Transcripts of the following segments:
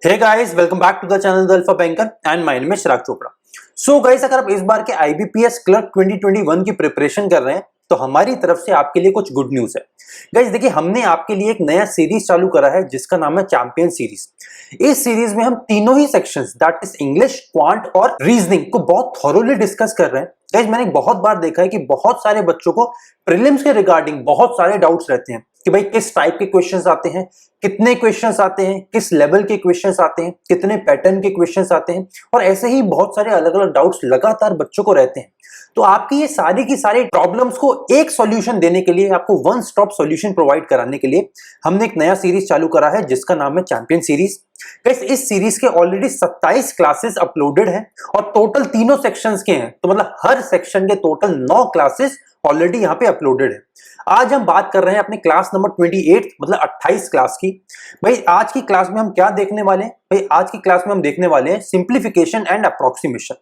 Hey guys, welcome back to the channel the Alpha Banker and my name is Chirag Chopra. So guys, अगर आप इस बार के IBPS clerk 2021 की preparation कर रहे हैं तो हमारी तरफ से आपके लिए कुछ गुड न्यूज है। गाइस देखिए, हमने आपके लिए एक नया सीरीज चालू करा है जिसका नाम है चैंपियन सीरीज। इस सीरीज में हम तीनों ही sections that is English, quant और रीजनिंग को बहुत थॉरोली डिस्कस कर रहे हैं। गाइस मैंने बहुत बार देखा है कि बहुत सारे बच्चों को प्रीलिम्स के रिगार्डिंग बहुत सारे डाउट्स रहते हैं कि भाई किस टाइप के क्वेश्चंस आते हैं, कितने क्वेश्चंस आते हैं, किस लेवल के क्वेश्चंस आते हैं, कितने पैटर्न के क्वेश्चंस आते हैं, और ऐसे ही बहुत सारे अलग अलग डाउट्स लगातार बच्चों को रहते हैं। तो आपकी ये सारी की सारी प्रॉब्लम्स को एक सॉल्यूशन देने के लिए, आपको वन स्टॉप सॉल्यूशन प्रोवाइड कराने के लिए हमने एक नया सीरीज चालू करा है जिसका नाम है चैंपियन सीरीज। इस सीरीज के ऑलरेडी 27 क्लासेस अपलोडेड हैं और टोटल तीनों सेक्शंस के हैं, तो मतलब हर सेक्शन के टोटल 9 क्लासेस ऑलरेडी यहाँ पे अपलोडेड है। आज हम बात कर रहे हैं अपने क्लास नंबर 28 मतलब 28 क्लास की। भाई आज की क्लास में हम क्या देखने वाले हैं? भाई आज की क्लास में हम देखने वाले हैं simplification and approximation.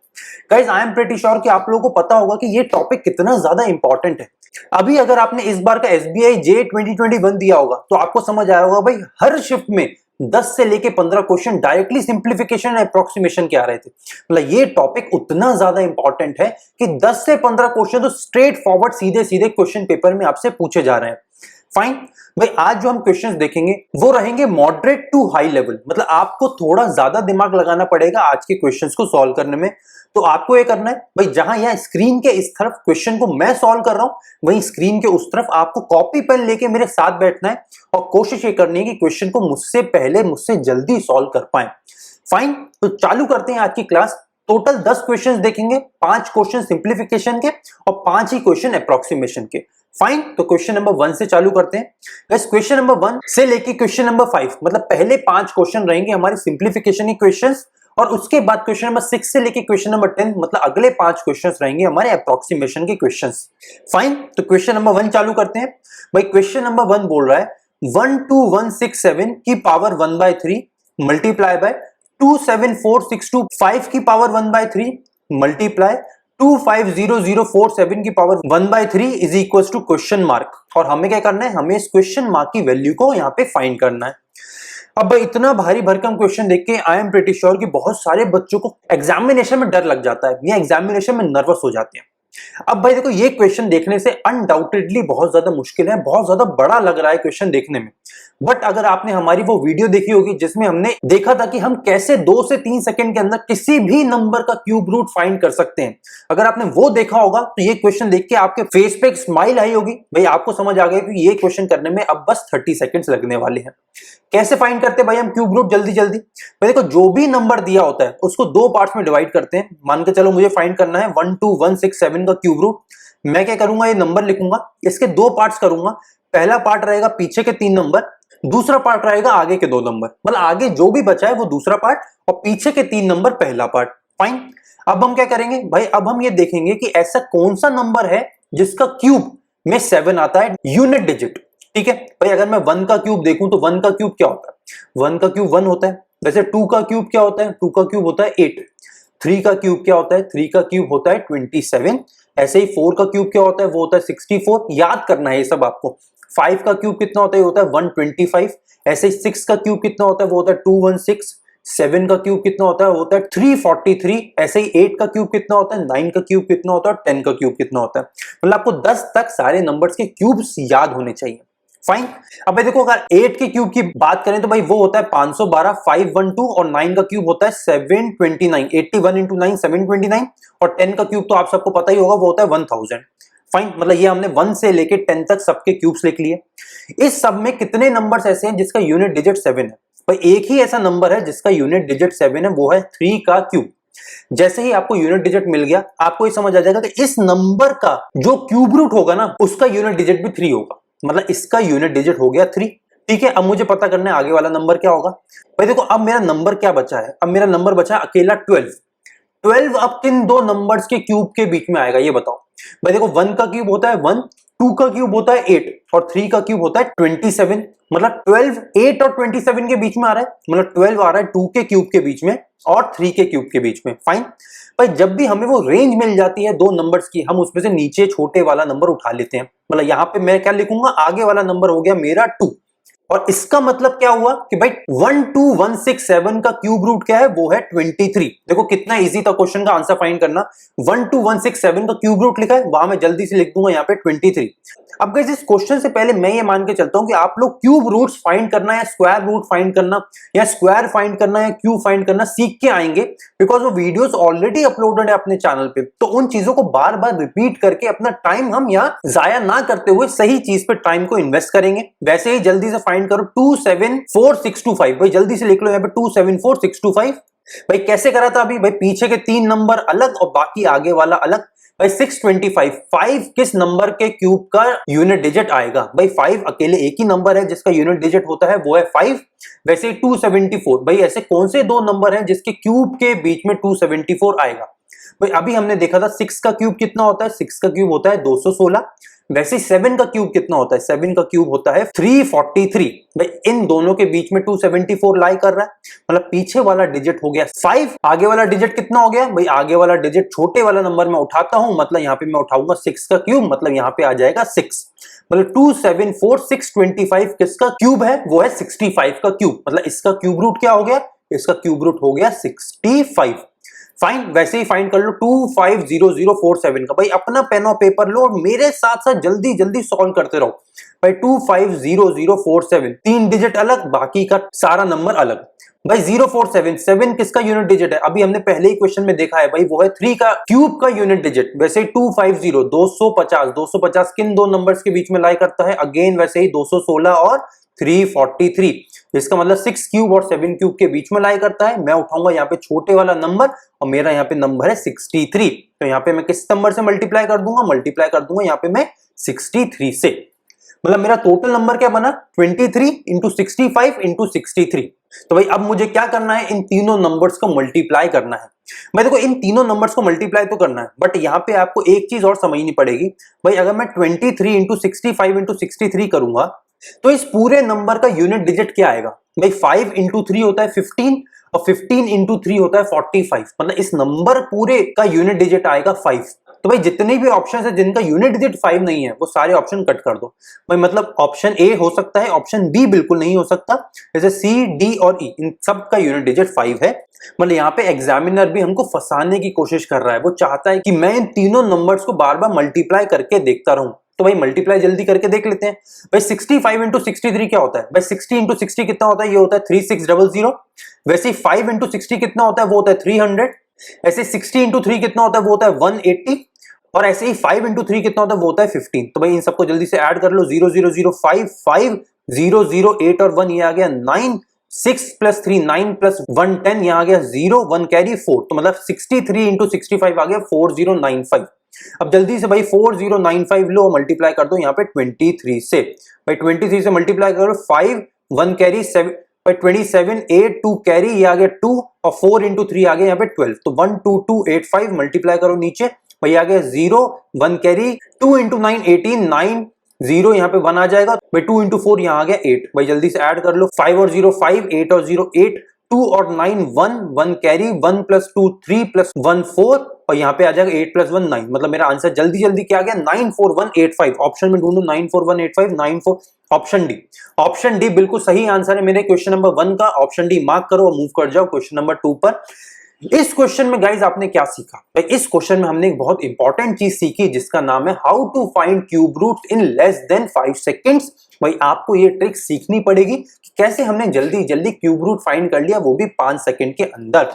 Guys I am pretty sure कि आप लोगों को पता होगा कि ये टॉपिक कितना ज्यादा इंपॉर्टेंट है। अभी अगर आपने इस बार का एसबीआई जे 2021 दिया होगा तो आपको समझ आया होगा भाई हर शिफ्ट में 10 से लेके 15 question directly simplification and approximation के आ रहे थे। मतलब ये टॉपिक उतना ज्यादा इंपॉर्टेंट है कि 10 से 15 क्वेश्चन तो स्ट्रेट फॉरवर्ड सीधे सीधे क्वेश्चन पेपर में आपसे पूछे जा रहे हैं। फाइन भाई, आज जो हम क्वेश्चंस देखेंगे वो रहेंगे मॉडरेट टू हाई लेवल। मतलब आपको थोड़ा ज्यादा दिमाग लगाना पड़ेगा आज के क्वेश्चंस को सॉल्व करने में। तो आपको ये करना है भाई, जहां यहां स्क्रीन के इस तरफ क्वेश्चन को मैं सॉल्व कर रहा हूं वहीं स्क्रीन के उस तरफ आपको कॉपी पेन लेके मेरे साथ बैठना है और कोशिश ये करनी है कि क्वेश्चन को मुझसे पहले, मुझसे जल्दी सॉल्व कर पाए। फाइन, तो चालू करते हैं आज की क्लास। टोटल 10 क्वेश्चंस देखेंगे, 5 क्वेश्चन सिंप्लीफिकेशन के और 5 ही क्वेश्चन अप्रोक्सीमेशन के। फाइन, तो क्वेश्चन नंबर 1 से चालू करते हैं। बस क्वेश्चन नंबर 1 से लेके क्वेश्चन नंबर 5 मतलब पहले 5 क्वेश्चन रहेंगे हमारे सिंप्लीफिकेशन के क्वेश्चंस, और उसके बाद क्वेश्चन नंबर 6 से लेके क्वेश्चन नंबर 10 मतलब अगले 5 क्वेश्चंस रहेंगे हमारे अप्रोक्सीमेशन के क्वेश्चंस। फाइन, तो क्वेश्चन नंबर 1 चालू करते हैं। भाई क्वेश्चन नंबर 1 बोल रहा है 12167 की पावर 1/3 मल्टीप्लाई बाय 27462 की पावर 1/3 मल्टीप्लाई 250047 की power 1/3 is equal to question mark. और हमें क्या करना है? हमें इस क्वेश्चन मार्क की वैल्यू को यहाँ पे फाइंड करना है। अब इतना भारी भरकम क्वेश्चन देख के आई एम प्रीटी श्योर कि बहुत सारे बच्चों को एग्जामिनेशन में डर लग जाता है या एग्जामिनेशन में नर्वस हो जाते हैं। अब भाई देखो, ये क्वेश्चन देखने से अनडाउटेडली बहुत ज्यादा मुश्किल है, बहुत ज्यादा बड़ा लग रहा है क्वेश्चन देखने में। बट अगर आपने हमारी वो वीडियो देखी होगी जिसमें हमने देखा था कि हम कैसे 2 से 3 सेकंड के अंदर किसी भी नंबर का क्यूब रूट फाइंड कर सकते हैं, अगर आपने वो देखा होगा तो ये क्वेश्चन देख के आपके फेस पे एक स्माइल आई होगी। भाई आपको समझ आ गया कि ये क्वेश्चन करने में अब बस 30 सेकंड्स लगने वाले हैं। कैसे फाइंड करते हैं भाई हम क्यूब रूट? जल्दी जल्दी भाई देखो, जो भी नंबर दिया होता है उसको 2 पार्ट्स में डिवाइड करते हैं। मान के चलो मुझे फाइंड करना है 12167 का क्यूब रूट। मैं क्या करूंगा, ये नंबर लिखूंगा, इसके 2 पार्ट्स करूंगा। पहला पार्ट रहेगा पीछे के 3 नंबर, दूसरा पार्ट रहेगा आगे के 2 नंबर। मतलब आगे जो भी बचा है वो दूसरा पार्ट और पीछे के 3 नंबर पहला पार्ट। फाइन, अब हम क्या करेंगे भाई, अब हम ये देखेंगे कि ऐसा कौन सा नंबर है जिसका क्यूब में 7 आता है, यूनिट डिजिट। ठीक है भाई, अगर मैं 1 का क्यूब देखूं तो 1 का क्यूब क्या होता है? 1 का क्यूब 1 होता है। वैसे 2 का क्यूब क्या होता है? 2 का क्यूब होता है 8। 3 का क्यूब क्या होता है? 3 का क्यूब होता है 27। ऐसे ही 4 का क्यूब क्या होता है? वो होता है 64। याद करना है ये सब आपको। 5 का क्यूब कितना होता है? ये होता है 125। ऐसे ही 6 का क्यूब कितना होता है? वो होता है 216। 7 का क्यूब कितना होता है? वो होता है 343। ऐसे ही 8 का क्यूब कितना होता है? 9 का क्यूब कितना होता है? 10 का क्यूब कितना होता है? मतलब आपको 10 तक सारे नंबर्स के क्यूब्स याद होने चाहिए। फाइन, अब भाई देखो, अगर 8 के क्यूब की बात करें तो भाई वो होता है 512 512, और 9 का क्यूब होता है 729। 81 into 9 729, और 10 का क्यूब तो आप सबको पता ही होगा वो होता है 1000। फाइन, मतलब ये हमने 1 से लेके 10 तक सबके क्यूब्स लिख लिए। इस सब में कितने नंबर्स ऐसे हैं जिसका यूनिट डिजिट 7 है? भाई एक ही ऐसा नंबर है जिसका यूनिट डिजिट 7 है, वो है 3 का क्यूब। जैसे ही आपको यूनिट डिजिट मिल गया, आपको ये समझ आ जाएगा कि इस नंबर का जो क्यूब रूट होगा ना उसका यूनिट डिजिट भी 3 होगा। मतलब इसका यूनिट डिजिट हो गया 3। ठीक है, अब मुझे पता करना है आगे वाला नंबर क्या होगा। भाई देखो, अब मेरा नंबर क्या बचा है? अब मेरा नंबर बचा है अकेला 12। 12 अब किन 2 नंबर्स के क्यूब के बीच में आएगा ये बताओ। भाई देखो, 1 का क्यूब होता है 1, 2 का क्यूब होता है 8 और 3 का क्यूब होता है 27। मतलब 12 8 और 27 के बीच में आ रहा है। मतलब 12 आ रहा है 2 के क्यूब के बीच में और 3 के क्यूब के बीच में। फाइन भाई, जब भी हमें वो रेंज मिल जाती है 2 नंबर्स की, हम उसमें से नीचे छोटे वाला नंबर उठा लेते हैं। मतलब यहाँ पे मैं क्या लिखूंगा, आगे वाला नंबर हो गया मेरा 2। और इसका मतलब क्या हुआ कि भाई 12167 का क्यूब रूट क्या है, वो है 23। देखो कितना इजी था क्वेश्चन का आंसर फाइंड करना। 12167 का क्यूब रूट लिखा है, वहां मैं जल्दी से लिख दूंगा यहाँ पे 23। अब गाइस इस क्वेश्चन से पहले मैं ये मान के चलता हूं कि आप लोग क्यूब रूट्स फाइंड करना या स्क्वायर रूट फाइंड करना या स्क्वायर फाइंड करना या क्यूब फाइंड करना सीख के आएंगे, बिकॉज वो वीडियोस ऑलरेडी अपलोडेड है अपने चैनल पे। तो उन चीजों को बार बार रिपीट करके अपना टाइम हम यहाँ जाया ना करते हुए सही चीज पे टाइम को इन्वेस्ट करेंगे। वैसे ही जल्दी से फाइंड करो 274625। भाई जल्दी से लिख लो यहाँ पे 274625। भाई कैसे करा था अभी, भाई पीछे के 3 नंबर अलग और बाकी आगे वाला अलग। भाई 625, 5 किस नंबर के क्यूब का यूनिट डिजिट आएगा? भाई 5 अकेले एक ही नंबर है जिसका यूनिट डिजिट होता है, वो है 5। वैसे 274, भाई ऐसे कौन से दो नंबर हैं जिसके क्यूब के बीच में 274 आएगा? भाई अभी हमने देखा था 6 का क्यूब कितना होता है, 6 का क्यूब होता है 216। वैसे 7 का क्यूब कितना होता है, 7 का क्यूब होता है 343। भाई इन दोनों के बीच में 274 लाई कर रहा है, मतलब पीछे वाला डिजिट हो गया 5, आगे वाला डिजिट कितना हो गया? भाई आगे वाला डिजिट छोटे वाला नंबर में उठाता हूं, मतलब यहाँ पे मैं उठाऊंगा 6 का क्यूब, मतलब यहाँ पे आ जाएगा 6। मतलब 274625 किसका क्यूब है? वो है 65 का क्यूब। मतलब इसका क्यूब रूट क्या हो गया? इसका क्यूब रूट हो गया 65। फाइन, वैसे ही फाइंड कर लो 250047 का। भाई अपना पेन और पेपर लो और मेरे साथ साथ जल्दी जल्दी सॉल्व करते रहो। भाई 250047, 3 डिजिट अलग, बाकी का सारा नंबर अलग। भाई 047, 7 किसका यूनिट डिजिट है? अभी हमने पहले ही क्वेश्चन में देखा है, भाई वो है 3 का क्यूब का यूनिट डिजिट। वैसे 250, 250 किन दो नंबर्स के बीच में लाई करता है? अगेन वैसे ही 216 और 343। इसका मतलब 6 क्यूब और 7 क्यूब के बीच में लाई करता है। मैं उठाऊंगा यहाँ पे छोटे वाला नंबर और मेरा यहाँ पे नंबर है 63। तो यहाँ पे मैं किस नंबर से मल्टीप्लाई कर दूंगा? मल्टीप्लाई कर दूंगा यहाँ पे मैं 63 से। मतलब मेरा टोटल नंबर क्या बना? 23 इंटू 65 इंटू 63। तो भाई अब मुझे क्या करना है? इन तीनों नंबर्स को मल्टीप्लाई करना है। मैं देखो इन तीनों नंबर्स को मल्टीप्लाई तो करना है, बट यहाँ पे आपको एक चीज और समझनी पड़ेगी। भाई अगर मैं 23 इंटू 65 इंटू 63 करूंगा तो इस पूरे नंबर का यूनिट डिजिट क्या आएगा? भाई 5 इंटू 3 होता है 15 और 15 इंटू 3 होता है 45। मतलब इस नंबर पूरे का यूनिट डिजिट आएगा 5। तो भाई जितने भी ऑप्शन है जिनका यूनिट डिजिट 5 नहीं है वो सारे ऑप्शन कट कर दो। भाई मतलब ऑप्शन ए हो सकता है, ऑप्शन बी बिल्कुल नहीं हो सकता। जैसे सी, डी और ई, इन सब का यूनिट डिजिट 5 है। मतलब यहाँ पे एग्जामिनर भी हमको फंसाने की कोशिश कर रहा है। वो चाहता है कि मैं इन तीनों नंबर्स को बार बार मल्टीप्लाई करके देखता रहूं। तो भाई मल्टीप्लाई जल्दी करके देख लेते हैं। भाई 65 इंटू 63 क्या होता है? भाई 60 इंटू 60 कितना होता है? ये होता है 3600। वैसे 5 इंटू 60 कितना होता है? वो होता है 300। ऐसे 60 इंटू 3 कितना होता है? वो होता है 180। और ऐसे ही 5 इंटू 3 कितना होता है? वो होता है 15। तो भाई इन सबको जल्दी से ऐड कर लो। 0005, 5, 0, 8 और 1, ये आ गया 9। 6 प्लस 3 9 प्लस 1 10, यहाँ आ गया 0, 1 कैरी 4। तो मतलब 63 इंटू 65 आ गया 4095। अब जल्दी से भाई 4095 लो, मल्टीप्लाई कर दो यहाँ पे 23 से। भाई 23 से मल्टीप्लाई करो 5, 1 कैरी 7, भाई 27, 8, 2 कैरी, ये आ गया 2 और 4 इंटू 3 आ गया यहाँ पे 12। तो 12285 मल्टीप्लाई करो नीचे, भाई आ गया 0, 1 कैरी, 2 इंटू 9 18, 9 0 यहाँ पे 1 आ जाएगा। भाई 2 इंटू 4 यहाँ आ गया 8। भाई जल्दी से ऐड कर लो 5 और 0 5, 8 और 0 8, 2 और 9 1, 1 कैरी, 1 प्लस 2 3 प्लस 1 4 और यहाँ पे आ जाएगा 8 प्लस 1 9। मतलब मेरा आंसर जल्दी जल्दी क्या आ गया? 94185। ऑप्शन में ढूंढो 94185, 94। ऑप्शन डी, ऑप्शन डी बिल्कुल सही आंसर है मेरे क्वेश्चन नंबर 1 का। ऑप्शन डी मार्क करो और मूव कर जाओ क्वेश्चन नंबर 2 पर। इस क्वेश्चन में गाइज आपने क्या सीखा? भाई इस क्वेश्चन में हमने एक बहुत इंपॉर्टेंट चीज सीखी जिसका नाम है how to find cube roots in less than 5 seconds. भाई आपको ये ट्रिक सीखनी पड़ेगी कि कैसे हमने जल्दी जल्दी क्यूब रूट फाइंड कर लिया, वो भी 5 सेकेंड के अंदर।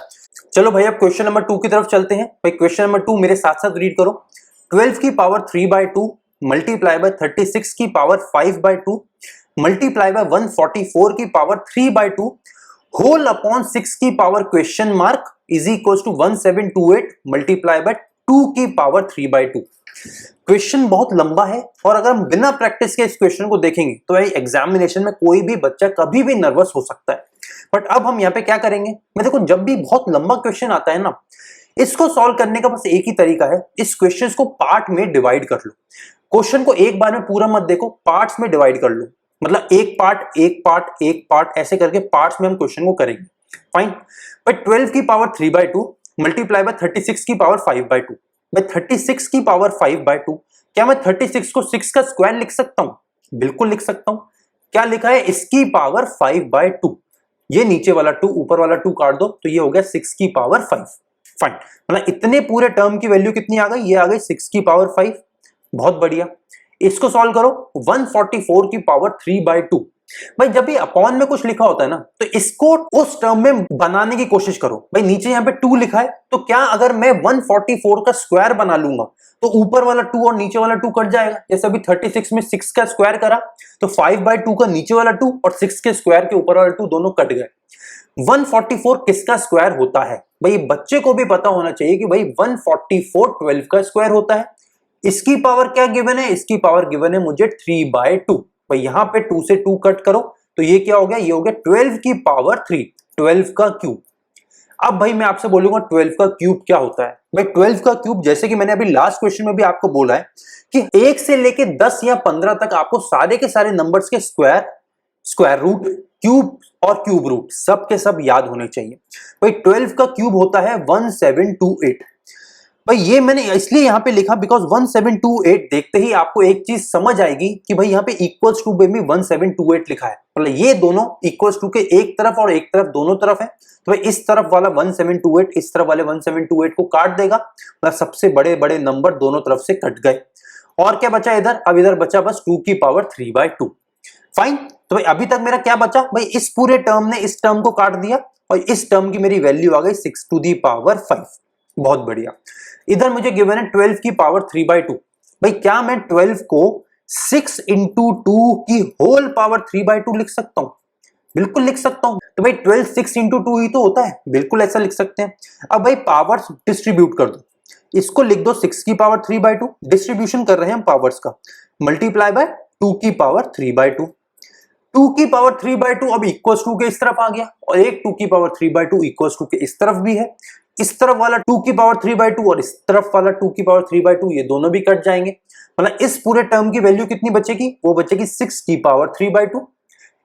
चलो भाई अब क्वेश्चन नंबर 2 की तरफ चलते हैं। भाई क्वेश्चन नंबर 2 मेरे साथ साथ रीड करो। 12 की पावर 3/2 मल्टीप्लाई बाय 36 की पावर 5/2 मल्टीप्लाई बाय 144 की पावर 3/2 होल अपॉन 6 की power question mark is equal to 1728 multiply by 2 की पावर 3/2। क्वेश्चन बहुत लंबा है और अगर हम बिना प्रैक्टिस के इस क्वेश्चन को देखेंगे तो भाई एग्जामिनेशन में कोई भी बच्चा कभी भी नर्वस हो सकता है। बट अब हम यहाँ पे क्या करेंगे? मैं देखो जब भी बहुत लंबा क्वेश्चन आता है ना, इसको सॉल्व करने का बस एक ही तरीका है, इस क्वेश्चन को पार्ट में डिवाइड कर लो। क्वेश्चन को एक बार में पूरा मत देखो, पार्ट्स में डिवाइड कर लो। मतलब एक पार्ट एक पार्ट एक पार्ट ऐसे करके पार्ट्स में हम क्वेश्चन को करेंगे। फाइन। बट 12 की पावर 3/2 मल्टीप्लाई बाय 36 की पावर 5/2। मैं 36 की पावर 5/2, क्या मैं 36 को 6 का स्क्वायर लिख सकता हूं? बिल्कुल लिख सकता हूं। क्या लिखा है, इसकी पावर 5/2। ये नीचे वाला 2 ऊपर वाला 2 काट दो तो ये हो गया 6 की पावर 5। फाइन, मतलब इतने पूरे टर्म की वैल्यू कितनी आ गई, ये आ गई 6 की पावर 5। बहुत बढ़िया, इसको सॉल्व करो, 144 की पावर 3/2। भाई जब भी अपॉन में कुछ लिखा होता है ना तो इसको उस टर्म में बनाने की कोशिश करो। भाई नीचे यहाँ पे 2 लिखा है तो क्या अगर मैं 144 का स्क्वायर बना लूंगा तो ऊपर वाला 2 और नीचे वाला 2 कट जाएगा। जैसे अभी 36 में 6 का स्क्वायर करा तो 5/2 का नीचे वाला 2 और 6 के स्क्वायर के ऊपर वाला 2 दोनों कट गए। 144 किसका स्क्वायर होता है, भाई बच्चे को भी पता होना चाहिए कि भाई 144 12 का स्क्वायर होता है। इसकी पावर क्या गिवन है, इसकी पावर गिवन है मुझे 3/2। भाई यहां पे 2 से 2 कट करो तो ये क्या हो गया, ये हो गया 12 की पावर 3, 12 का क्यूब। अब भाई मैं आपसे बोलूंगा 12 का क्यूब क्या होता है। भाई 12 का क्यूब, जैसे कि मैंने अभी लास्ट क्वेश्चन में भी आपको बोला है कि 1 से लेके 10 या 15 तक आपको सारे के सारे नंबर्स के स्क्वायर, स्क्वायर रूट, क्यूब और क्यूब रूट सब के सब याद होने चाहिए। भाई 12 का क्यूब होता है 1728। भाई ये मैंने इसलिए यहां पे लिखा बिकॉज 1728 देखते ही आपको एक चीज समझ आएगी कि भाई यहां पे इक्वल्स टू में 1728 लिखा है, मतलब ये दोनों इक्वल्स टू के एक तरफ और एक तरफ दोनों तरफ है। तो भाई इस तरफ वाला 1728 इस तरफ वाले 1728 को काट देगा, मतलब सबसे बड़े बड़े नंबर दोनों तरफ से कट गए। और क्या बचा इधर, अब इधर बचा बस 2 की पावर 3/2। फाइन, तो भाई अभी तक मेरा क्या बचा, भाई इस पूरे टर्म ने इस टर्म को काट दिया और इस टर्म की मेरी वैल्यू आ गई 6 टू दी पावर 5। बहुत बढ़िया, इधर मुझे गिवन है 12 की पावर 3/2। भाई क्या मैं 12 को 6 इंटू 2 की होल पावर 3/2 लिख सकता हूं, बिल्कुल लिख सकता हूं। तो भाई 12 6 इंटू 2 ही तो होता है, बिल्कुल ऐसा लिख सकते हैं। अब भाई पावर्स डिस्ट्रीब्यूट कर दो, इसको लिख दो 6 की पावर 3/2, डिस्ट्रीब्यूशन कर रहे हैं हम पावर्स का, मल्टीप्लाई बाय 2 की पावर 3/2। 2 की पावर 3/2 अब इक्वल्स टू के इस तरफ आ गया और एक 2 की पावर 3/2 इक्वल्स टू के इस तरफ भी है। इस तरफ वाला 2 की पावर 3/2 और इस तरफ वाला 2 की पावर 3/2 ये दोनों भी कट जाएंगे, मतलब इस पूरे टर्म की वैल्यू कितनी बचेगी, वो बचेगी 6 की पावर 3/2।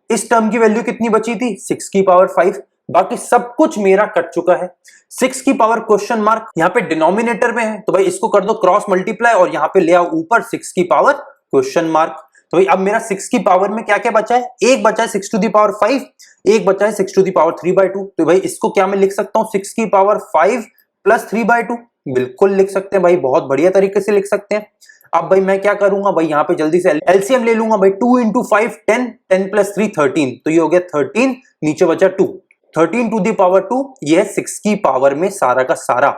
इस टर्म की वैल्यू कितनी बची थी, 6 की पावर 5। बाकी सब कुछ मेरा कट चुका है। 6 की पावर क्वेश्चन मार्क यहाँ पे डिनोमिनेटर में है तो भाई इसको कर दो क्रॉस मल्टीप्लाई और यहाँ पे ले आओ ऊपर 6 की पावर क्वेश्चन मार्क। तो भाई अब मेरा 6 की पावर में क्या क्या बचा है, एक बचा है 6 टू दी पावर 5, एक बचा है 6 टू दी पावर 3/2। तो भाई इसको क्या मैं लिख सकता हूँ 6 की पावर 5 प्लस 3/2, बिल्कुल लिख सकते हैं भाई, बहुत बढ़िया तरीके से लिख सकते हैं। अब भाई मैं क्या करूंगा, भाई यहाँ पे जल्दी से एलसीएम ले लूंगा। भाई 2 इंटू 5 10, 10 प्लस 3 13, तो ये हो गया 13, नीचे बचा 2, 13 टू दी पावर 2, ये है 6 की पावर में सारा का सारा।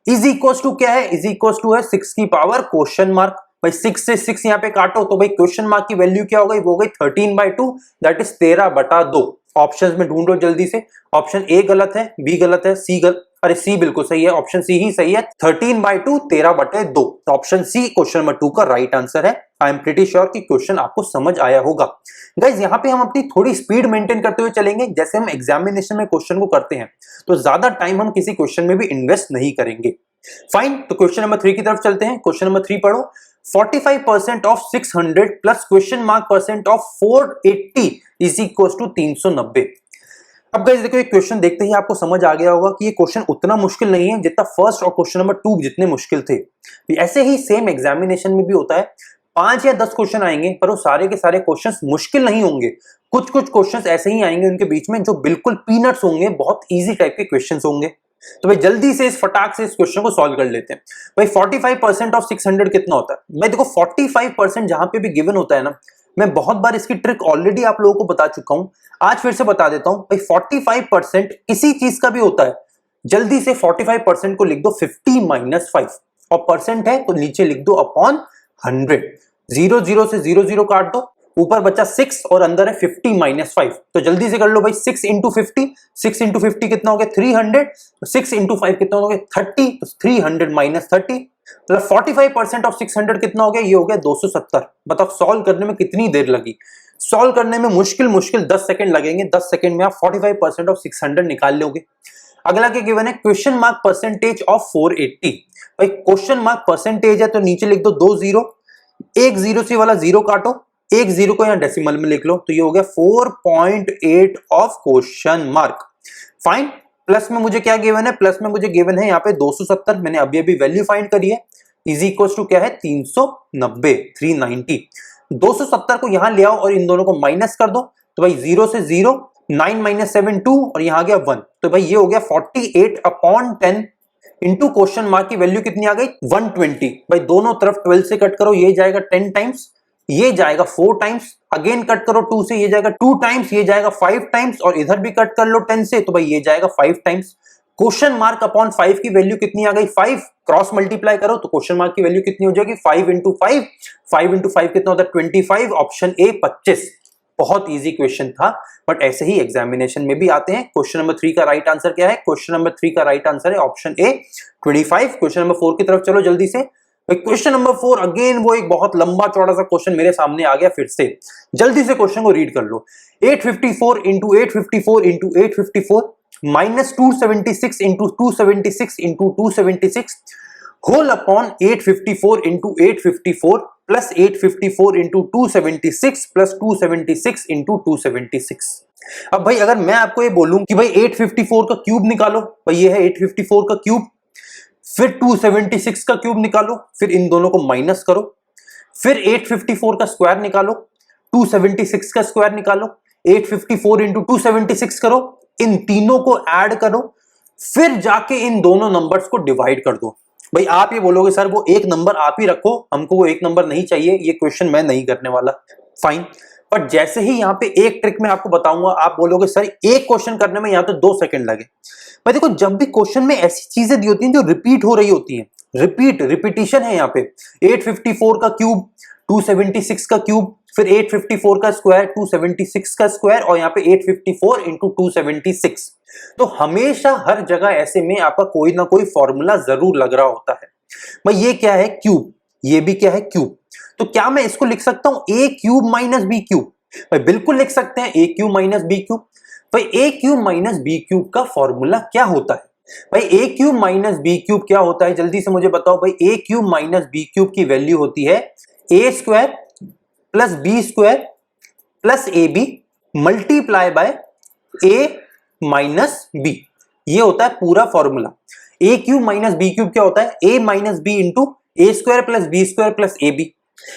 इज इक्वल्स टू क्या है, इज इक्वल्स टू है 6 की पावर क्वेश्चन मार्क। भाई 6 से 6 यहाँ पे काटो तो भाई क्वेश्चन मार्क की वैल्यू क्या हो गई, वो हो गई 13/2, दैट इज 13/2। ऑप्शंस में ढूंढो जल्दी से, ऑप्शन ए गलत है, बी गलत है, सी गलत, अरे सी बिल्कुल सही है, ऑप्शन सी ही सही है, 13/2 13/2। ऑप्शन सी क्वेश्चन नंबर 2 का राइट आंसर है। आई एम प्रीटी श्योर कि क्वेश्चन आपको समझ आया होगा। गाइज यहाँ पे हम अपनी थोड़ी स्पीड मेंटेन करते हुए चलेंगे, जैसे हम एग्जामिनेशन में क्वेश्चन को करते हैं तो ज्यादा टाइम हम किसी क्वेश्चन में भी इन्वेस्ट नहीं करेंगे। फाइन, तो क्वेश्चन नंबर 3 की तरफ चलते हैं। क्वेश्चन नंबर 3 पढ़ो, 45% of 600 plus question mark percent of 480 is equal to 390। अब गाइस देखो ये क्वेश्चन देखते ही आपको समझ आ गया होगा कि ये क्वेश्चन उतना मुश्किल नहीं है जितना फर्स्ट और क्वेश्चन नंबर 2 जितने मुश्किल थे। ऐसे ही सेम एग्जामिनेशन में भी होता है, 5 या 10 क्वेश्चन आएंगे पर वो सारे के सारे क्वेश्चंस मुश्किल नहीं होंगे। कुछ कुछ क्वेश्चंस ऐसे ही आएंगे उनके बीच में जो बिल्कुल पीनट्स होंगे, बहुत इजी टाइप के क्वेश्चंस होंगे। तो भाई जल्दी से इस फटाक से इस क्वेश्चन को सॉल्व कर लेते हैं। भाई 45% ऑफ 600 कितना होता है। मैं देखो 45% जहां पे भी गिवन होता है ना, मैं बहुत बार इसकी ट्रिक ऑलरेडी आप लोगों को बता चुका हूं, आज फिर से बता देता हूं। भाई 45% किसी चीज का भी होता है, जल्दी से 45% को लिख दो 50 - 5 और परसेंट है तो नीचे लिख दो अपॉन 100। 0 0 से 0 0 काट दो, ऊपर बचा 6 और अंदर है 50 - 5। तो जल्दी से कर लो भाई, 6 इंटू 50, 6 इंटू 50 कितना हो गया 300, 6 इंटू 5 कितना हो गया 30, तो 300 - 30, मतलब 45% ऑफ 600 कितना हो गया, ये हो गया 270। बताओ सॉल्व करने में कितनी देर लगी। सॉल्व करने में मुश्किल 10 सेकंड लगेंगे, 10 सेकंड में आप 45% ऑफ 600 निकाल लोगे। अगला क्या गिवन है, क्वेश्चन मार्क परसेंटेज ऑफ 480। भाई क्वेश्चन मार्क परसेंटेज है तो नीचे लिख दो 2 0, एक 0 से वाला 0 काटो, एक 0 को यहां डेसिमल में लिख लो, तो ये हो गया 4.8 of question mark. Fine, plus में मुझे क्या गिवन है, प्लस में मुझे गिवन है यहाँ पे 270, मैंने अभी अभी वैल्यू फाइंड करी है, इज इक्वल टू क्या है 390, 390। 270 को यहां ले आओ और इन दोनों को माइनस कर दो, तो भाई 0 से 0, 9 माइनस 7 2 और यहां आ गया 1, तो भाई ये हो गया 48/10 इंटू क्वेश्चन मार्क की वैल्यू कितनी आ गई 120। भाई दोनों तरफ 12 से कट करो, ये जाएगा 10 टाइम्स, ये जाएगा 4 टाइम्स, अगेन कट करो 2 से, ये जाएगा 2 टाइम्स, ये जाएगा 5 टाइम्स और इधर भी कट कर लो 10 से, तो भाई ये जाएगा 5 टाइम्स। क्वेश्चन मार्क अपॉन 5 की वैल्यू कितनी आ गई 5, क्रॉस मल्टीप्लाई करो तो क्वेश्चन मार्क की वैल्यू कितनी हो जाएगी 5 इंटू 5, 5 इंटू 5 कितना होता है 25, ऑप्शन ए 25। बहुत इजी क्वेश्चन था, बट ऐसे ही एग्जामिनेशन में भी आते हैं। क्वेश्चन नंबर 3 का राइट आंसर क्या है? क्वेश्चन नंबर 3 का राइट आंसर है ऑप्शन ए 25। क्वेश्चन नंबर 4 की तरफ चलो जल्दी से। क्वेश्चन नंबर 4 अगेन वो एक बहुत लंबा चौड़ा सा क्वेश्चन मेरे सामने आ गया फिर से, जल्दी से क्वेश्चन को रीड कर लो। 854 into 854 into 854 minus 276 into 276 into 276 whole upon 854 into 854 plus 854 into 276 plus 276 into 276। अब भाई अगर मैं आपको ये बोलूं कि भाई 854 का क्यूब निकालो, भाई ये है 854 का क्यूब, फिर 276 का क्यूब निकालो, फिर इन दोनों को माइनस करो, फिर 854 का स्क्वायर निकालो, 276 का स्क्वायर निकालो, 854 इंटू 276 करो, इन तीनों को ऐड करो, फिर जाके इन दोनों नंबर्स को डिवाइड कर दो। भाई आप ये बोलोगे सर वो एक नंबर आप ही रखो, हमको वो एक नंबर नहीं चाहिए, ये क्वेश्चन मैं नहीं करने वाला, फाइन। पर जैसे ही यहाँ पे एक ट्रिक मैं आपको बताऊंगा, आप बोलोगे सर एक क्वेश्चन करने में यहाँ तो 2 सेकंड लगे। भाई देखो जब भी क्वेश्चन में ऐसी चीजें दी होती हैं जो रिपीट हो रही होती हैं, रिपीटिशन है यहाँ पे, 854 का क्यूब, 276 का क्यूब, फिर 854 का स्क्वायर, 276 का स्क्वायर और यहाँ पे 854 इंटू 276। तो हमेशा हर जगह ऐसे में आपका कोई ना कोई फॉर्मूला जरूर लग रहा होता है। भाई ये क्या है क्यूब, ये भी क्या है क्यूब, तो क्या मैं इसको लिख सकता हूं A cube minus B cube? भाई बिल्कुल लिख सकते हैं A cube minus B cube. भाई A cube minus B cube का फॉर्मूला क्या होता है? भाई A cube minus B cube क्या होता है जल्दी से मुझे बताओ। भाई A cube minus B cube की वैल्यू होती है A square plus B square plus A B multiply by A minus B, ये होता है पूरा formula. A cube minus B cube क्या होता है? A minus B into A square plus B square plus A B.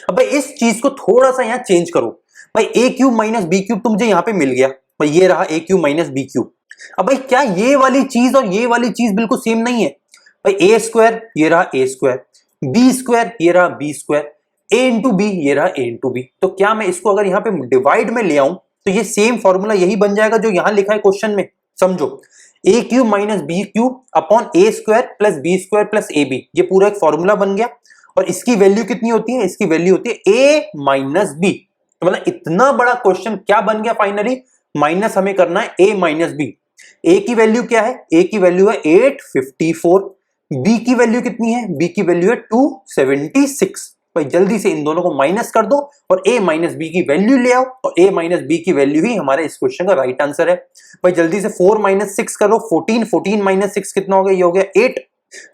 अब भाई इस चीज को थोड़ा सा यहां चेंज करो। भाई A cube minus B cube तो मुझे यहां पे मिल गया, भाई ये रहा ए क्यूब माइनस बी क्यूब। अब भाई क्या ये वाली चीज और ये वाली चीज बिल्कुल सेम नहीं है? भाई ए स्क्वायर ये रहा ए स्क्वायर, बी स्क्वायर ये रहा बी स्क्वायर, ए इंटू बी ये रहा ए इंटू बी। तो क्या मैं इसको अगर यहाँ पे डिवाइड में ले आऊं तो ये सेम फॉर्मूला यही बन जाएगा जो यहां लिखा है क्वेश्चन में। समझो A cube minus B cube upon A square plus B square plus A B, ये पूरा एक फॉर्मूला बन गया। और इसकी वैल्यू कितनी होती है? इसकी वैल्यू होती है ए माइनस बी। तो मतलब इतना बड़ा क्वेश्चन क्या बन गया फाइनली? माइनस हमें करना है ए माइनस बी। ए की वैल्यू क्या है? ए की वैल्यू है 854, बी की वैल्यू कितनी है? बी की वैल्यू है 276। भाई जल्दी से इन दोनों को माइनस कर दो और a माइनस बी की वैल्यू ले आओ, और a माइनस बी की वैल्यू ही हमारे इस क्वेश्चन का राइट आंसर है। भाई जल्दी से 4 माइनस 6 करो, 14, 14 माइनस 6 कितना हो गया? ये हो गया 8,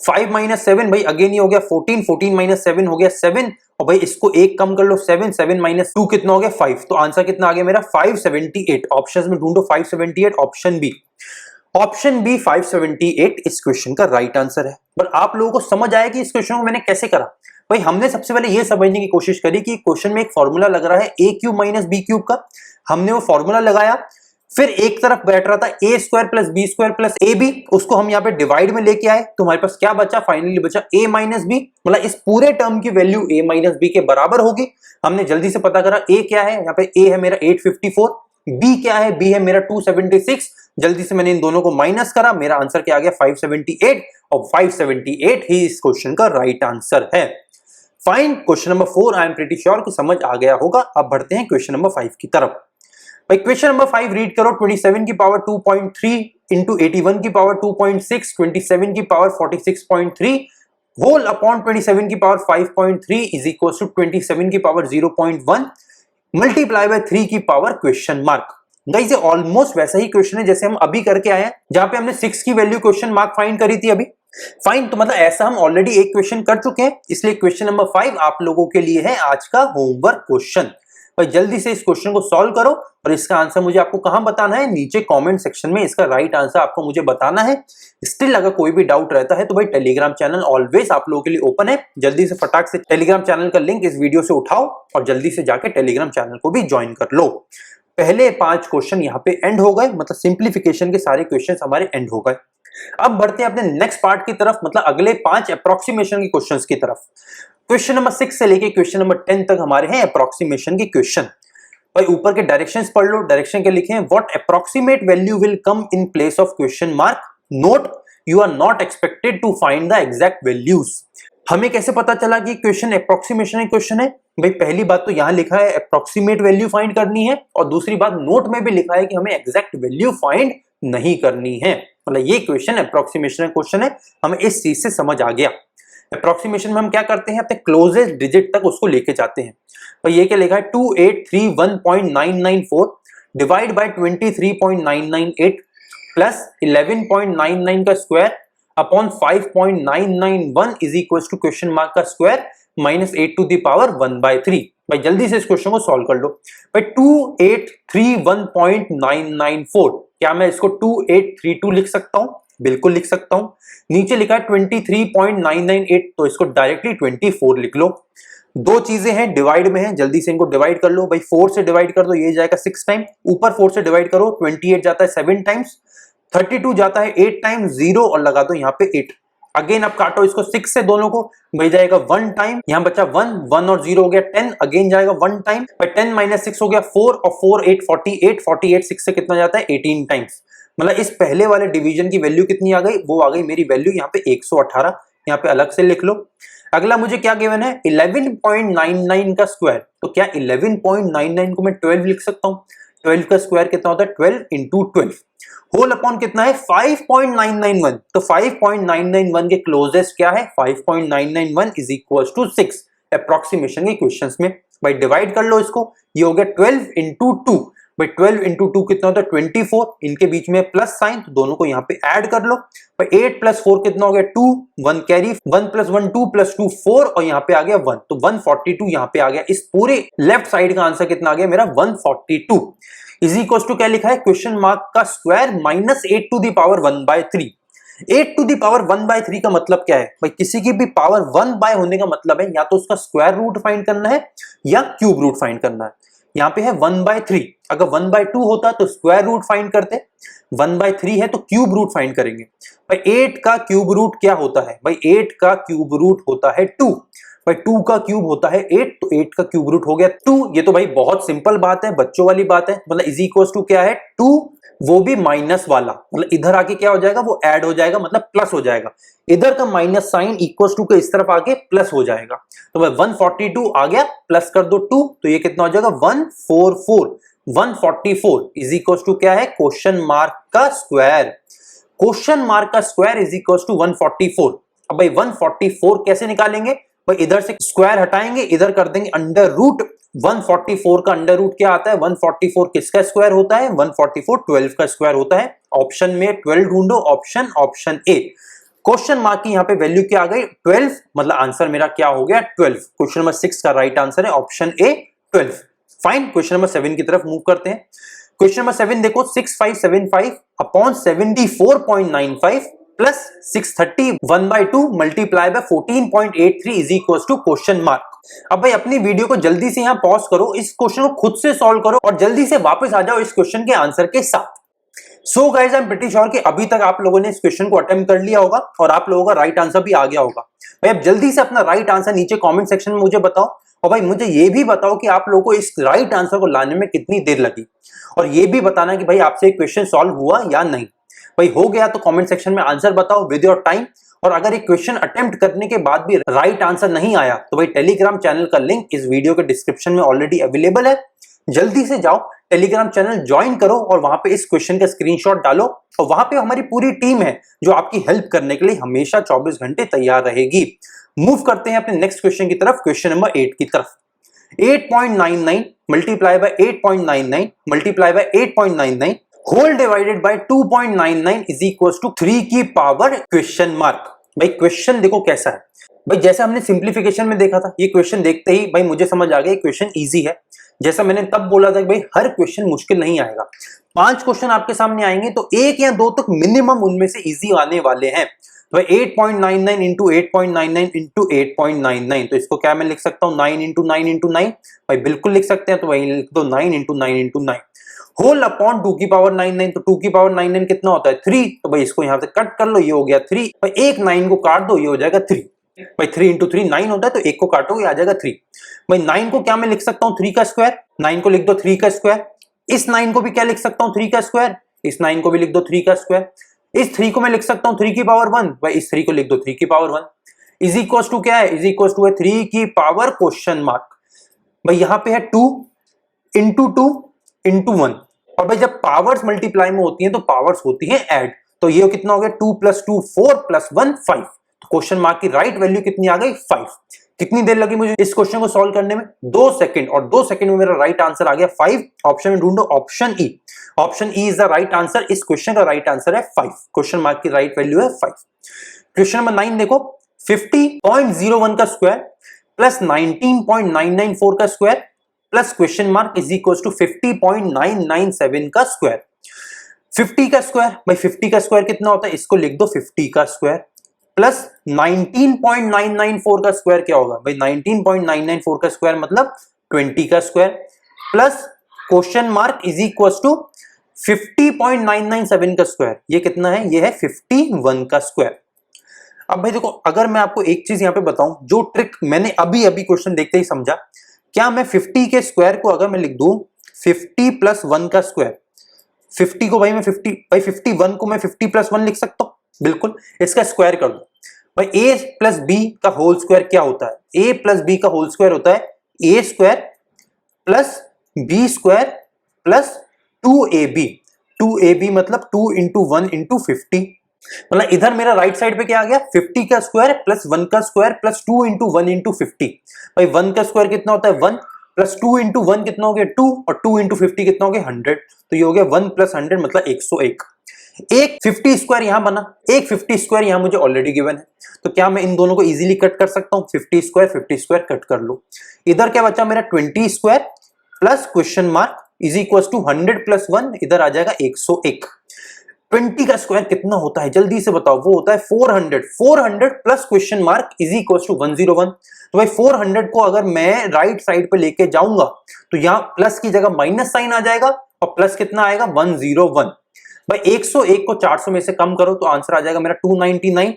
5 माइनस 7, भाई अगेन ये हो गया 14, 14 माइनस 7 हो गया 7, और भाई इसको एक कम कर लो 7, 7 माइनस 2 कितना हो गया 5। तो आंसर कितना आ गया मेरा? 578। ऑप्शंस में ढूंढो 578, ऑप्शन बी, ऑप्शन बी 578 इस क्वेश्चन का राइट आंसर है। पर आप लोगों को समझ आया कि इस क्वेश्चन को मैंने कैसे करा? भाई हमने सबसे पहले ये समझने की कोशिश करी कि क्वेश्चन में एक फॉर्मूला लग रहा है ए क्यूब माइनस बी क्यूब का, हमने वो फॉर्मूला लगाया। फिर एक तरफ बैठ रहा था A square plus B square plus A B, उसको हम यहाँ पे डिवाइड में लेके आए, तो हमारे पास क्या बचा? फाइनली बचा ए माइनस बी, मतलब इस पूरे टर्म की वैल्यू ए माइनस बी के बराबर होगी। हमने जल्दी से पता करा ए क्या है, यहाँ पे ए है मेरा 854, बी क्या है? बी है मेरा 276। जल्दी से मैंने इन दोनों को माइनस करा, मेरा आंसर क्या आ गया? 578, और 578 ही इस क्वेश्चन का राइट आंसर है। Fine, question number 4 I am pretty sure कि समझ आ गया होगा। अब बढ़ते हैं क्वेश्चन नंबर 5 की तरफ। भाई क्वेश्चन नंबर 5 रीड करो। 27 की पावर 2.3 इंटू 81 की पावर 2.6, 27 की पावर 46.3 होल अपॉन 27 की पावर 5.3 इज इक्वल टू 27 की पावर 0.1 मल्टीप्लाई बाय 3 की पावर क्वेश्चन मार्क। गाइस ये ऑलमोस्ट वैसा ही क्वेश्चन है जैसे हम अभी करके आए हैं, जहां पे हमने 6 की वैल्यू क्वेश्चन मार्क फाइंड करी थी अभी। फाइन, तो मतलब ऐसा हम ऑलरेडी एक क्वेश्चन कर चुके हैं, इसलिए क्वेश्चन नंबर 5 आप लोगों के लिए है आज का होमवर्क क्वेश्चन। भाई जल्दी से इस क्वेश्चन को सॉल्व करो और इसका आंसर मुझे आपको कहां बताना है, नीचे कमेंट सेक्शन में इसका राइट आंसर आपको मुझे बताना है। स्टिल अगर कोई भी डाउट रहता है तो भाई टेलीग्राम चैनल ऑलवेज आप लोगों के लिए ओपन है। जल्दी से फटाक से टेलीग्राम चैनल का लिंक इस वीडियो से उठाओ और जल्दी से जाके टेलीग्राम चैनल को भी ज्वाइन कर लो। पहले 5 क्वेश्चन यहाँ पे एंड हो गए, मतलब सिंप्लीफिकेशन के सारे क्वेश्चन हमारे एंड हो गए। अब बढ़ते हैं अपने नेक्स्ट पार्ट की तरफ, मतलब अगले 5 अप्रोक्सीमेशन के क्वेश्चंस की तरफ। क्वेश्चन नंबर 6 से लेके क्वेश्चन नंबर 10 तक हमारे हैं अप्रोक्सीमेशन के क्वेश्चन। भाई ऊपर के डायरेक्शंस पढ़ लो। डायरेक्शन के लिखे हैं, what approximate value will come in place of question mark, note you are not expected to find the exact values. हमें कैसे पता चला कि क्वेश्चन अप्रोक्सीमेशन क्वेश्चन है? भाई पहली बात तो यहां लिखा है अप्रोक्सीमेट वैल्यू फाइंड करनी है, और दूसरी बात नोट में भी लिखा है कि हमें एग्जैक्ट वैल्यू फाइंड नहीं करनी है। मतलब ये क्वेश्चन अप्रोक्सीमेशन क्वेश्चन है, हमें इस चीज से समझ आ गया। अप्रोक्सीमेशन में हम क्या करते हैं, अपने क्लोजेस्ट डिजिट तक उसको लेके जाते हैं। तो ये क्या लिखा है, 2831.994 डिवाइड बाय 23.998 प्लस 11.99 का square upon 5.991 is equal to question mark का square minus 8 to the power 1/3। भाई जल्दी से इस क्वेश्चन को सॉल्व कर लो। भाई 2831.994, क्या मैं इसको 2832 लिख सकता हूं? बिल्कुल लिख सकता हूं। नीचे लिखा है 23.998, तो इसको डायरेक्टली 24 लिख लो। दो चीजें हैं डिवाइड में है, जल्दी से इनको डिवाइड कर लो। भाई 4 से डिवाइड कर दो, ये जाएगा 6 टाइम। ऊपर 4 से डिवाइड करो, 28 जाता है 7 टाइम्स, 32 जाता है 8 टाइम्स, 0 और लगा दो यहाँ पे 8। अगेन अब काटो इसको 6 से दोनों को, भाई जाएगा 1 टाइम, यहाँ बचा 1 और 0 हो गया 10, अगेन जाएगा 1 टाइम। 10 माइनस 6 हो गया 4 और 4 8 48, 48 6 से कितना जाता है 18 टाइम्स। मतलब इस पहले वाले डिवीजन की वैल्यू कितनी आ गई, वो आ गई मेरी वैल्यू यहाँ पे 118, यहाँ पे अलग से लिख लो। अगला मुझे क्या गिवन है, 11.99 का स्क्वायर। तो क्या 11.99 को मैं 12 लिख सकता हूँ? 12 का स्क्वायर कितना होता है, 12 इंटू 12 होल अपॉन कितना है 5.991। तो 5.991 के क्लोजेस्ट क्या है, 5.991 इज इक्वल टू 6 अप्रोक्सीमेशन के क्वेश्चंस में। भाई डिवाइड कर लो इसको, ये हो गया 12 इंटू 2। भाई 12 इंटू 2 कितना होता है 24, इनके बीच में प्लस साइन, तो दोनों को यहाँ पे ऐड कर लो। भाई 8 प्लस 4 कितना हो गया 2, 1 कैरी, 1 प्लस 1 2 प्लस 2 4 और यहाँ पे आ गया 1, तो 142 यहाँ पे आ गया। इस पूरे लेफ्ट साइड का आंसर कितना आ गया मेरा 142 इज इक्वल टू क्या लिखा है, क्वेश्चन मार्क का square minus 8 to the power 1/3। 8 to the power 1/3 का मतलब क्या है भाई, किसी की भी पावर 1 बाय होने का मतलब है या तो उसका स्क्वायर रूट फाइंड करना है या क्यूब रूट फाइंड करना है। यहाँ पे है 1/3, अगर 1/2 होता तो स्क्वायर रूट फाइंड करते, 1/3 है तो क्यूब रूट फाइंड करेंगे। भाई 8 का क्यूब रूट क्या होता है, भाई 8 का क्यूब रूट होता है 2। भाई 2 का क्यूब होता है 8, तो 8 का क्यूब रूट हो गया 2। ये तो भाई बहुत सिंपल बात है, बच्चों वाली बात है। मतलब इज इक्वल टू क्या है 2, वो भी माइनस वाला, मतलब इधर आके क्या हो जाएगा, वो ऐड हो जाएगा, मतलब प्लस हो जाएगा। इधर का माइनस साइन इक्वल टू के इस तरफ आके प्लस हो जाएगा। तो भाई 142 आ गया, प्लस कर दो 2, तो ये कितना हो जाएगा 144। 144 इज इक्वल टू क्या है, क्वेश्चन मार्क का स्क्वायर। क्वेश्चन मार्क का स्क्वायर इज इक्वल टू 144। अब भाई 144 कैसे निकालेंगे, भाई इधर से स्क्वायर हटाएंगे, इधर कर देंगे अंडर रूट। 144 का अंडर रूट क्या आता है, 144 किसका स्क्वायर होता है, 144 12 का स्क्वायर होता है। ऑप्शन में 12 ढूंढो, ऑप्शन ए। क्वेश्चन मार्क की यहाँ पे वैल्यू क्या आ गई 12, मतलब आंसर मेरा क्या हो गया 12। क्वेश्चन नंबर 6 का राइट आंसर है option A 12। Fine, question number 7 की तरफ मूव करते हैं। क्वेश्चन नंबर 7 देखो, 6575 upon 74.95 plus 630 1/2 multiply by 14.83 is equal to question mark. अब भाई अपनी वीडियो को जल्दी से यहाँ पॉज करो, इस क्वेश्चन को खुद से सॉल्व करो और जल्दी से वापस आ जाओ इस क्वेश्चन के आंसर के साथ। So guys I am pretty sure कि अभी तक आप लोगों ने इस क्वेश्चन को अटेम्प्ट कर लिया होगा और आप लोगों का राइट आंसर भी आ गया होगा। भाई अब जल्दी से अपना राइट आंसर नीचे कमेंट सेक्शन में मुझे बताओ, और भाई मुझे ये भी बताओ कि आप लोगों को इस राइट आंसर को लाने में कितनी देर लगी, और ये भी बताना कि भाई आपसे क्वेश्चन सॉल्व हुआ या नहीं। भाई हो गया तो कमेंट सेक्शन में आंसर बताओ विद योर टाइम। और अगर एक क्वेश्चन अटेम्प्ट करने के बाद भी राइट आंसर नहीं आया तो भाई टेलीग्राम चैनल का लिंक इस वीडियो के डिस्क्रिप्शन में ऑलरेडी अवेलेबल है, जल्दी से जाओ टेलीग्राम चैनल ज्वाइन करो और वहां पे इस क्वेश्चन का स्क्रीनशॉट डालो, और वहां पे हमारी पूरी टीम है जो आपकी हेल्प करने के लिए हमेशा 24 घंटे तैयार रहेगी। मूव करते हैं अपने नेक्स्ट क्वेश्चन की तरफ, क्वेश्चन नंबर 8 की तरफ। 8.99 multiply by 8.99 multiply by 8.99 whole divided by 2.99 is equal to 3 की पावर क्वेश्चन मार्क। भाई क्वेश्चन देखो कैसा है, भाई जैसे हमने सिंप्लीफिकेशन में देखा था, ये क्वेश्चन देखते ही भाई मुझे समझ आ गया क्वेश्चन इजी है। जैसा मैंने तब बोला था कि भाई हर क्वेश्चन मुश्किल नहीं आएगा, 5 क्वेश्चन आपके सामने आएंगे तो 1 या 2 तक मिनिमम उनमें से इजी आने वाले हैं। भाई 8.99 इंटू 8.99 इंटू 8.99, तो इसको क्या मैं लिख सकता हूँ 9 इंटू 9 इंटू 9, भाई बिल्कुल लिख सकते हैं, तो वही लिख दो 9 इंटू 9 इंटू 9 होल अपॉन 2 की पावर 99, तो 2 की पावर 99 कितना होता है 3, तो भाई इसको यहां से कट कर लो, ये हो गया 3, भाई एक 9 को काट दो, ये हो जाएगा 3, भाई 3 इंटू 3 9 होता है, तो एक को काटोगे आ जाएगा 3। भाई 9 को क्या मैं लिख सकता हूँ 3 का स्क्वायर, 9 को लिख दो 3 का स्क्वायर, इस 9 को भी क्या लिख सकता हूँ 3 का स्क्वायर, इस 9 को भी लिख दो 3 का स्क्वायर, इस 3 को मैं लिख सकता हूँ 3 की पावर 1, भाई इस 3 को लिख दो 3 की पावर 1, इज इक्वल टू क्या है, इज इक्वल टू है 3 की पावर क्वेश्चन मार्क। भाई यहां पे है 2 इंटू 2 इंटू 1, और भाई जब पावर्स मल्टीप्लाई में होती हैं तो पावर्स होती हैं ऐड, तो ये कितना हो गया 2 प्लस 2 4 प्लस 1 5, तो क्वेश्चन मार्क की राइट वैल्यू कितनी आ गई 5। कितनी देर लगी मुझे इस क्वेश्चन को सॉल्व करने में, 2 सेकंड, और 2 सेकंड में मेरा राइट आंसर आ गया 5। ऑप्शन में ढूंढो option E, option E is the right answer, इस क्वेश्चन का राइट आंसर है 5, क्वेश्चन मार्क की राइट वैल्यू है 5। क्वेश्चन नंबर 9 देखो, 50.01 का स्क्वायर प्लस 19.994 का square plus question mark is equal to 50.997 का स्क्वायर। 50 का स्क्वायर, भाई 50 का स्क्वायर कितना होता है, इसको लिख दो 50 का स्क्वायर प्लस 19.994 का स्क्वायर क्या होगा, भाई 19.994 का स्क्वायर मतलब 20 का square plus question mark is equal to 50.997 का स्क्वायर, ये कितना है, ये है 51 का स्क्वायर। अब भाई देखो, अगर मैं आपको एक चीज यहां पे बताऊं, जो ट्रिक मैंने अभी अभी क्वेश्चन देखते ही समझा, क्या मैं 50 के स्क्वायर को अगर मैं लिख दूं 50 प्लस 1 का स्क्वायर, 50 को भाई मैं 50, भाई 51 को मैं 50 प्लस 1 लिख सकता हूं, बिल्कुल, इसका स्क्वायर कर दो। भाई a प्लस बी का होल स्क्वायर क्या होता है, a प्लस बी का होल स्क्वायर होता है a square plus B square plus 2ab, 2ab मतलब 2 इंटू 1 इंटू 50, मतलब इधर मेरा राइट साइड पे क्या आ गया 50 का स्क्वायर प्लस 1 का स्क्वायर प्लस 2 इंटू 1 इंटू 50, भाई 1 का स्क्वायर कितना होता है 1 प्लस 2 इंटू 1 कितना हो गया 2, और 2 इंटू 50 कितना हो गया 100, तो ये हो गया 1 प्लस 100 मतलब 101। एक 50 स्क्वायर यहां बना, एक 50 स्क्वायर यहां मुझे ऑलरेडी गिवन है, तो क्या मैं इन दोनों को इजीली कट कर सकता हूं, 50 स्क्वायर कट कर लो। इधर क्या बचा मेरा 20 square plus question mark is equal to 100 plus 1, इधर आ जाएगा 101। 20 का स्क्वायर कितना होता है जल्दी से बताओ, वो होता है 400, 400 plus question mark is equal to 101, तो भाई 400 को अगर मैं राइट साइड पे लेके जाऊंगा तो यहां प्लस की जगह माइनस साइन आ जाएगा, और प्लस कितना आएगा 101। भाई 101 को 400 में से कम करो तो आंसर आ जाएगा मेरा 299,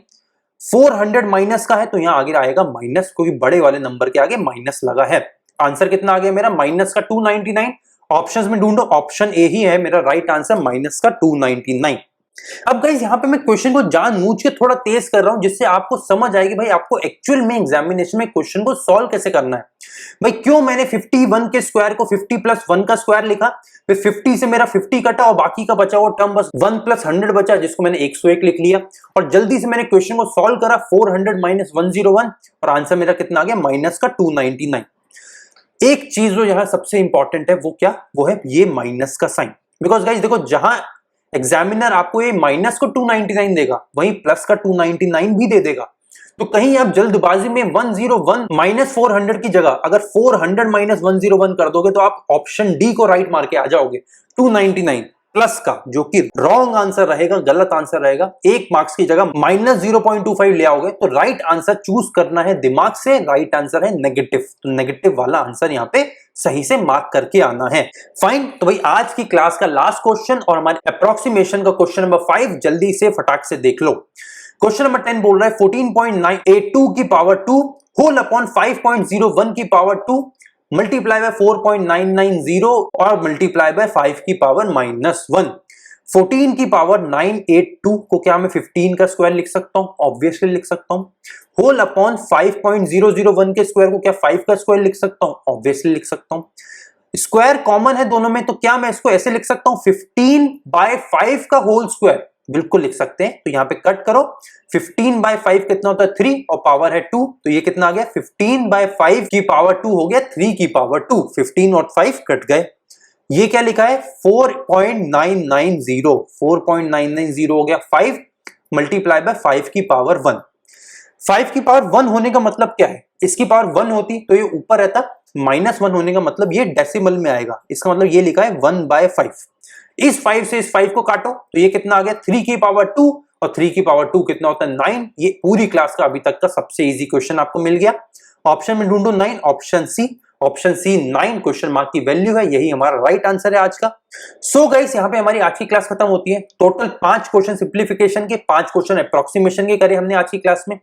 400 माइनस का है तो यहां आगे आएगा माइनस, क्योंकि बड़े वाले नंबर के आगे माइनस लगा है। आंसर कितना आ गया मेरा माइनस का 299, ऑप्शंस में ढूंढो ऑप्शन ए ही है मेरा राइट आंसर, माइनस का 299। अब गाइस यहाँ पे मैं क्वेश्चन को जानबूझ के थोड़ा तेज कर रहा हूं जिससे आपको समझ आएगी भाई आपको एक्चुअल में एग्जामिनेशन में क्वेश्चन को सॉल्व कैसे करना है। भाई क्यों मैंने 51 के स्क्वायर को 50 प्लस 1 का स्क्वायर लिखा, फिर 50 से मेरा 50 कटा और बाकी का बचा हुआ टर्म बस 1 प्लस 100 बचा, जिसको मैंने 101 लिख लिया, और जल्दी से मैंने क्वेश्चन को सॉल्व करा 400 माइनस 101, और आंसर मेरा कितना आ गया माइनस का 299। एक चीज जो यहाँ सबसे इंपॉर्टेंट है वो क्या, वो है ये माइनस का साइन, बिकॉज गाइस देखो जहां एग्जामिनर आपको ये माइनस को 299 देगा वहीं प्लस का 299 भी दे देगा, तो कहीं आप जल्दबाजी में 101 माइनस 400 की जगह अगर 400 माइनस 101 कर दोगे तो आप ऑप्शन डी को राइट मार के आ जाओगे 299 प्लस का, जो कि रॉन्ग आंसर रहेगा, गलत आंसर रहेगा। एक मार्क्स की जगह माइनस 0.25 ले आओगे, तो राइट आंसर चूज करना है दिमाग से, राइट आंसर है नेगेटिव, तो नेगेटिव वाला आंसर यहाँ पे सही से मार्क करके आना है। फाइन, तो भाई आज की क्लास का लास्ट क्वेश्चन और हमारे अप्रोक्सीमेशन का क्वेश्चन नंबर 5 जल्दी से फटाक से देख लो। क्वेश्चन नंबर 10 बोल रहा है 14.982 की पावर 2 होल अपॉन 5.01 की पावर 2 मल्टीप्लाई बाय 4.990 और मल्टीप्लाई बाय 5 की पावर -1। 14 की पावर 982 को क्या मैं 15 का स्क्वायर लिख सकता हूं, ऑब्वियसली लिख सकता हूं। होल अपॉन 5.001 के स्क्वायर को क्या 5 का स्क्वायर लिख सकता हूं, ऑब्वियसली लिख सकता हूं। स्क्वायर कॉमन है दोनों में, तो क्या मैं इसको ऐसे लिख सकता हूं 15 बाय 5 का होल स्क्वायर, बिल्कुल लिख सकते हैं। तो यहां पे कट करो, 15 बाय 5 कितना होता है 3 और पावर है 2, तो ये कितना आ गया 15 बाय 5 की पावर 2 हो गया 3 की पावर 2, 15 और 5 कट गए। ये क्या लिखा है 4.990, 4.990 हो गया 5 मल्टीप्लाई बाय 5 की पावर 1। 5 की पावर 1 होने का मतलब क्या है, इसकी पावर 1 होती तो ये ऊपर रहता, -1 होने का मतलब ये डेसिमल में आएगा, इसका मतलब ये लिखा है 1/5। इस 5 से इस 5 को काटो तो ये कितना आ गया 3 की पावर 2, और 3 की पावर 2 कितना होता है 9। ये पूरी क्लास का अभी तक का सबसे इजी क्वेश्चन आपको मिल गया। ऑप्शन में ढूंढो 9, option C, option C 9 question mark की वैल्यू है, यही हमारा राइट आंसर है आज का। सो गाइस यहाँ पे हमारी आज की क्लास खत्म होती है। टोटल 5 क्वेश्चन सिंप्लीफिकेशन के, 5 क्वेश्चन अप्रोक्सीमेशन के करे हमने आज की क्लास में।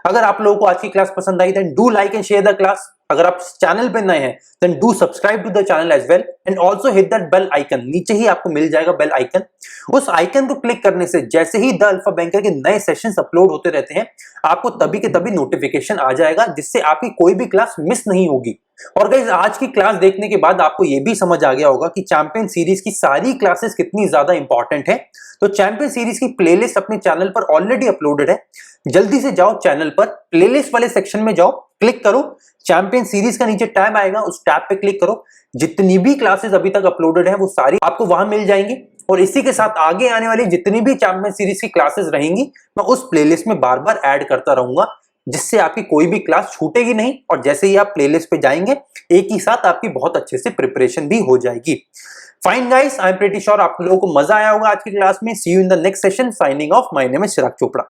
अगर आप लोगों को आज की क्लास पसंद आई then do like and share the class. अगर आप चैनल पे नए हैं then do subscribe to the channel as well and also hit that bell icon. नीचे ही आपको मिल जाएगा बेल आइकन, उस आइकन को क्लिक करने से जैसे ही द अल्फा बैंकर के नए सेशंस अपलोड होते रहते हैं आपको तभी के तभी नोटिफिकेशन आ जाएगा, जिससे आपकी कोई भी क्लास मिस नहीं होगी। और गाइस आज की क्लास देखने के बाद आपको यह भी समझ आ गया होगा कि चैंपियन सीरीज की सारी क्लासेस कितनी ज्यादा इंपॉर्टेंट है। तो चैंपियन सीरीज की प्लेलिस्ट अपने चैनल पर ऑलरेडी अपलोडेड है, जल्दी से जाओ चैनल पर, प्लेलिस्ट वाले सेक्शन में जाओ, क्लिक करो, चैंपियन सीरीज का नीचे टैब आएगा, उस टैब पे क्लिक करो। जितनी भी क्लासेस अभी तक अपलोडेड है वो सारी आपको वहां मिल जाएंगी, और इसी के साथ आगे आने वाली जितनी भी चैंपियन सीरीज की क्लासेस रहेंगी मैं उस प्लेलिस्ट में बार बार ऐड करता रहूंगा, जिससे आपकी कोई भी क्लास छूटेगी नहीं। और जैसे ही आप प्लेलिस्ट पे जाएंगे एक ही साथ आपकी बहुत अच्छे से प्रिपरेशन भी हो जाएगी। Fine guys, I am pretty sure आप लोगों को मजा आया होगा आज की क्लास में। See you in the next session. Signing off, my name is Chirag Chopra.